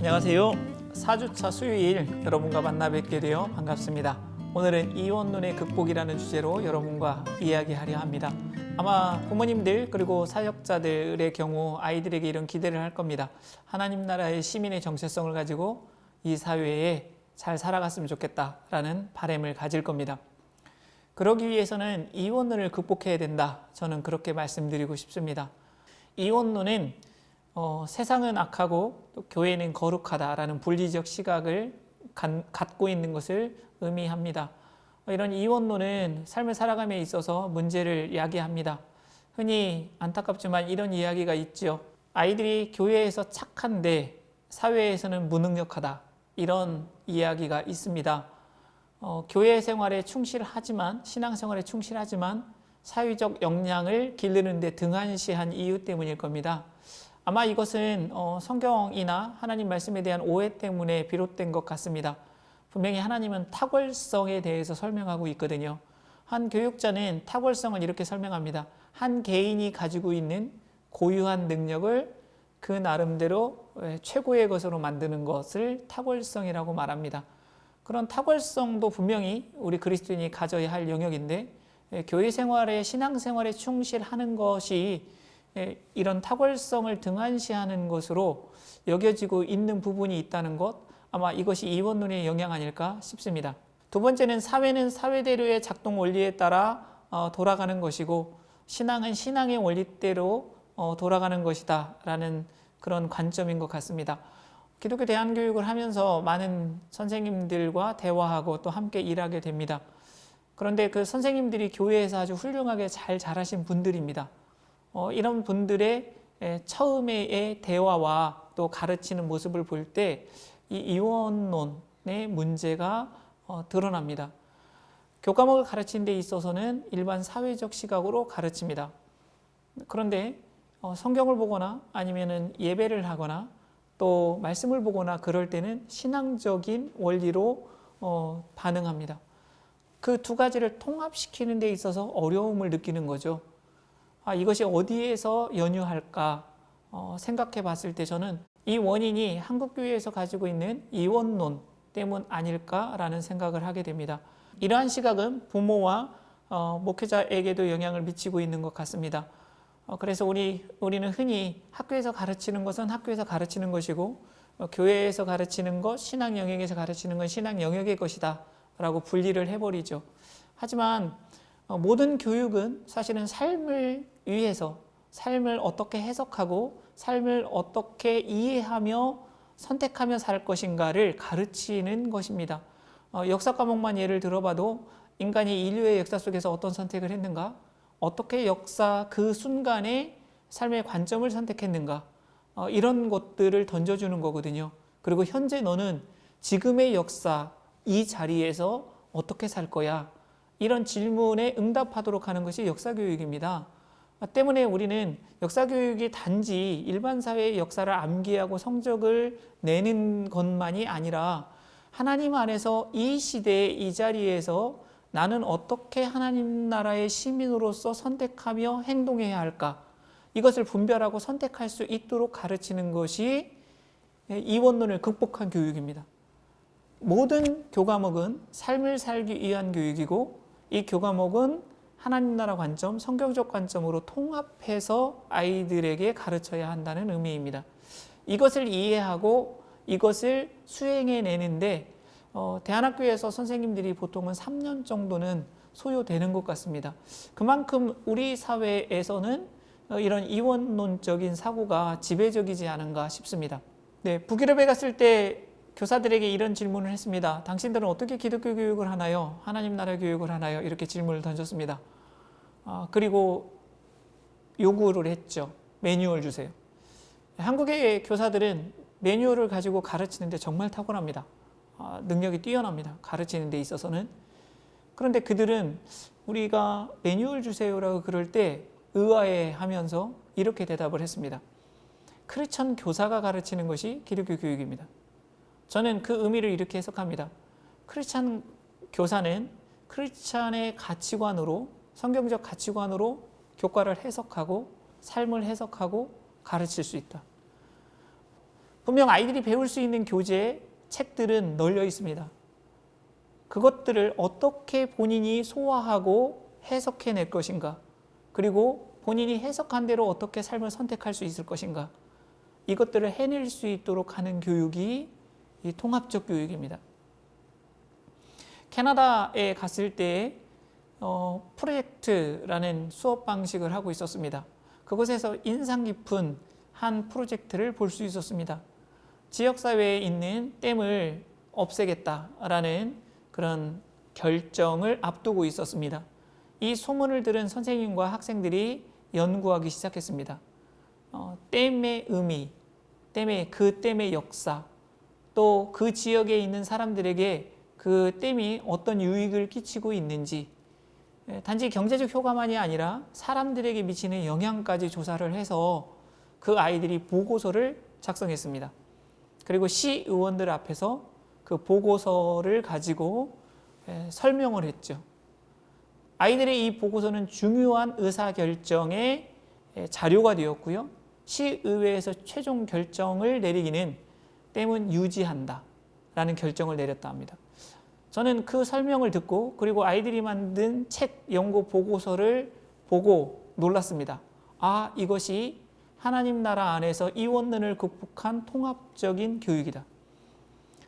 안녕하세요. 4주차 수요일 여러분과 만나 뵙게 되어 반갑습니다. 오늘은 이원론의 극복이라는 주제로 여러분과 이야기하려 합니다. 아마 부모님들 그리고 사역자들의 경우 아이들에게 이런 기대를 할 겁니다. 하나님 나라의 시민의 정체성을 가지고 이 사회에 잘 살아갔으면 좋겠다라는 바람을 가질 겁니다. 그러기 위해서는 이원론을 극복해야 된다. 저는 그렇게 말씀드리고 싶습니다. 이원론은 세상은 악하고 또 교회는 거룩하다라는 분리적 시각을 갖고 있는 것을 의미합니다. 이런 이원론은 삶을 살아감에 있어서 문제를 야기합니다. 흔히 안타깝지만 이런 이야기가 있죠. 아이들이 교회에서 착한데 사회에서는 무능력하다. 이런 이야기가 있습니다. 교회 생활에 충실하지만 신앙생활에 충실하지만 사회적 역량을 기르는 데 등한시한 이유 때문일 겁니다. 아마 이것은 성경이나 하나님 말씀에 대한 오해 때문에 비롯된 것 같습니다. 분명히 하나님은 탁월성에 대해서 설명하고 있거든요. 한 교육자는 탁월성을 이렇게 설명합니다. 한 개인이 가지고 있는 고유한 능력을 그 나름대로 최고의 것으로 만드는 것을 탁월성이라고 말합니다. 그런 탁월성도 분명히 우리 그리스도인이 가져야 할 영역인데 교회 생활에 신앙생활에 충실하는 것이 이런 탁월성을 등한시하는 것으로 여겨지고 있는 부분이 있다는 것, 아마 이것이 이원론의 영향 아닐까 싶습니다. 두 번째는 사회는 사회대로의 작동 원리에 따라 돌아가는 것이고 신앙은 신앙의 원리대로 돌아가는 것이다 라는 그런 관점인 것 같습니다. 기독교 대안교육을 하면서 많은 선생님들과 대화하고 또 함께 일하게 됩니다. 그런데 그 선생님들이 교회에서 아주 훌륭하게 잘 자라신 분들입니다. 이런 분들의 처음의 대화와 또 가르치는 모습을 볼 때 이 이원론의 문제가 드러납니다. 교과목을 가르치는 데 있어서는 일반 사회적 시각으로 가르칩니다. 그런데 성경을 보거나 아니면은 예배를 하거나 또 말씀을 보거나 그럴 때는 신앙적인 원리로 반응합니다. 그 두 가지를 통합시키는 데 있어서 어려움을 느끼는 거죠. 이것이 어디에서 연유할까 생각해 봤을 때 저는 이 원인이 한국교회에서 가지고 있는 이원론 때문 아닐까라는 생각을 하게 됩니다. 이러한 시각은 부모와 목회자에게도 영향을 미치고 있는 것 같습니다. 그래서 우리는 흔히 학교에서 가르치는 것은 학교에서 가르치는 것이고 교회에서 가르치는 것, 신앙 영역에서 가르치는 건 신앙 영역의 것이다 라고 분리를 해버리죠. 하지만 모든 교육은 사실은 삶을 위해서 삶을 어떻게 해석하고 삶을 어떻게 이해하며 선택하며 살 것인가를 가르치는 것입니다. 역사 과목만 예를 들어봐도 인간이 인류의 역사 속에서 어떤 선택을 했는가, 어떻게 역사 그 순간에 삶의 관점을 선택했는가, 이런 것들을 던져주는 거거든요. 그리고 현재 너는 지금의 역사 이 자리에서 어떻게 살 거야? 이런 질문에 응답하도록 하는 것이 역사교육입니다. 때문에 우리는 역사교육이 단지 일반 사회의 역사를 암기하고 성적을 내는 것만이 아니라 하나님 안에서 이 시대에 이 자리에서 나는 어떻게 하나님 나라의 시민으로서 선택하며 행동해야 할까? 이것을 분별하고 선택할 수 있도록 가르치는 것이 이원론을 극복한 교육입니다. 모든 교과목은 삶을 살기 위한 교육이고 이 교과목은 하나님 나라 관점, 성경적 관점으로 통합해서 아이들에게 가르쳐야 한다는 의미입니다. 이것을 이해하고 이것을 수행해내는데 대안학교에서 선생님들이 보통은 3년 정도는 소요되는 것 같습니다. 그만큼 우리 사회에서는 이런 이원론적인 사고가 지배적이지 않은가 싶습니다. 네, 북유럽에 갔을 때 교사들에게 이런 질문을 했습니다. 당신들은 어떻게 기독교 교육을 하나요? 하나님 나라 교육을 하나요? 이렇게 질문을 던졌습니다. 그리고 요구를 했죠. 매뉴얼 주세요. 한국의 교사들은 매뉴얼을 가지고 가르치는데 정말 탁월합니다. 능력이 뛰어납니다. 가르치는 데 있어서는. 그런데 그들은 우리가 매뉴얼 주세요라고 그럴 때 의아해하면서 이렇게 대답을 했습니다. 크리스천 교사가 가르치는 것이 기독교 교육입니다. 저는 그 의미를 이렇게 해석합니다. 크리스찬 교사는 크리스찬의 가치관으로 성경적 가치관으로 교과를 해석하고 삶을 해석하고 가르칠 수 있다. 분명 아이들이 배울 수 있는 교재, 책들은 널려 있습니다. 그것들을 어떻게 본인이 소화하고 해석해낼 것인가, 그리고 본인이 해석한 대로 어떻게 삶을 선택할 수 있을 것인가, 이것들을 해낼 수 있도록 하는 교육이 이 통합적 교육입니다. 캐나다에 갔을 때 프로젝트라는 수업 방식을 하고 있었습니다. 그곳에서 인상 깊은 한 프로젝트를 볼 수 있었습니다. 지역사회에 있는 댐을 없애겠다라는 그런 결정을 앞두고 있었습니다. 이 소문을 들은 선생님과 학생들이 연구하기 시작했습니다. 댐의 의미, 그 댐의 역사, 또 그 지역에 있는 사람들에게 그 댐이 어떤 유익을 끼치고 있는지, 단지 경제적 효과만이 아니라 사람들에게 미치는 영향까지 조사를 해서 그 아이들이 보고서를 작성했습니다. 그리고 시의원들 앞에서 그 보고서를 가지고 설명을 했죠. 아이들의 이 보고서는 중요한 의사결정의 자료가 되었고요. 시의회에서 최종 결정을 내리기는 댐은 유지한다 라는 결정을 내렸다 합니다. 저는 그 설명을 듣고 그리고 아이들이 만든 책 연구 보고서를 보고 놀랐습니다. 아, 이것이 하나님 나라 안에서 이원론을 극복한 통합적인 교육이다.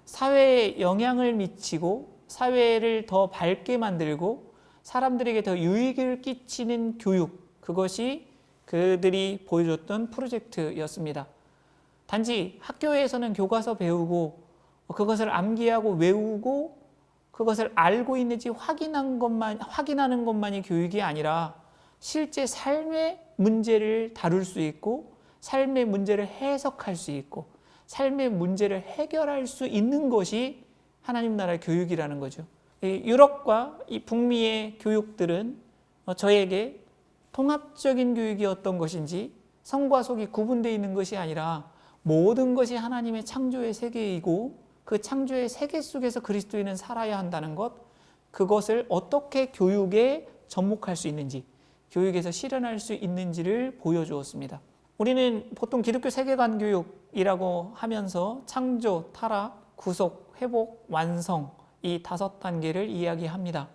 사회에 영향을 미치고 사회를 더 밝게 만들고 사람들에게 더 유익을 끼치는 교육, 그것이 그들이 보여줬던 프로젝트였습니다. 단지 학교에서는 교과서 배우고 그것을 암기하고 외우고 그것을 알고 있는지 확인하는 것만이 교육이 아니라 실제 삶의 문제를 다룰 수 있고 삶의 문제를 해석할 수 있고 삶의 문제를 해결할 수 있는 것이 하나님 나라의 교육이라는 거죠. 유럽과 이 북미의 교육들은 저에게 통합적인 교육이 어떤 것인지 성과 속이 구분되어 있는 것이 아니라 모든 것이 하나님의 창조의 세계이고 그 창조의 세계 속에서 그리스도인은 살아야 한다는 것, 그것을 어떻게 교육에 접목할 수 있는지, 교육에서 실현할 수 있는지를 보여주었습니다. 우리는 보통 기독교 세계관 교육이라고 하면서 창조, 타락, 구속, 회복, 완성, 이 5단계를 이야기합니다.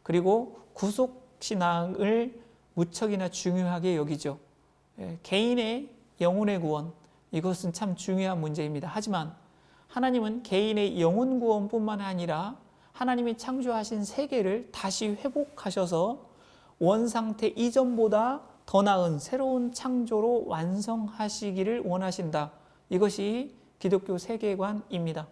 그리고 구속신앙을 무척이나 중요하게 여기죠. 개인의 영혼의 구원, 이것은 참 중요한 문제입니다. 하지만 하나님은 개인의 영혼 구원뿐만 아니라 하나님이 창조하신 세계를 다시 회복하셔서 원상태 이전보다 더 나은 새로운 창조로 완성하시기를 원하신다. 이것이 기독교 세계관입니다.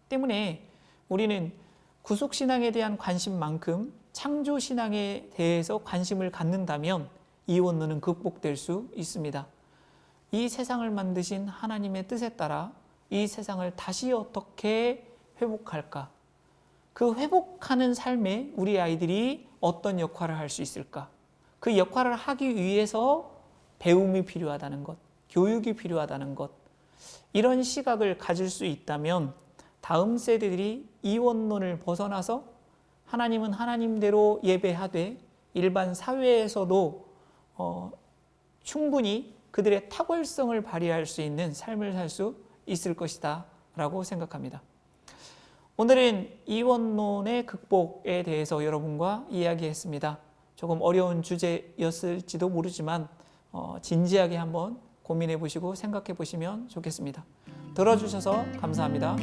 때문에 우리는 구속신앙에 대한 관심만큼 창조신앙에 대해서 관심을 갖는다면 이원론은 극복될 수 있습니다. 이 세상을 만드신 하나님의 뜻에 따라 이 세상을 다시 어떻게 회복할까? 그 회복하는 삶에 우리 아이들이 어떤 역할을 할 수 있을까? 그 역할을 하기 위해서 배움이 필요하다는 것, 교육이 필요하다는 것, 이런 시각을 가질 수 있다면 다음 세대들이 이원론을 벗어나서 하나님은 하나님대로 예배하되 일반 사회에서도 충분히 그들의 탁월성을 발휘할 수 있는 삶을 살 수 있을 것이다 라고 생각합니다. 오늘은 이원론의 극복에 대해서 여러분과 이야기했습니다. 조금 어려운 주제였을지도 모르지만 진지하게 한번 고민해 보시고 생각해 보시면 좋겠습니다. 들어주셔서 감사합니다.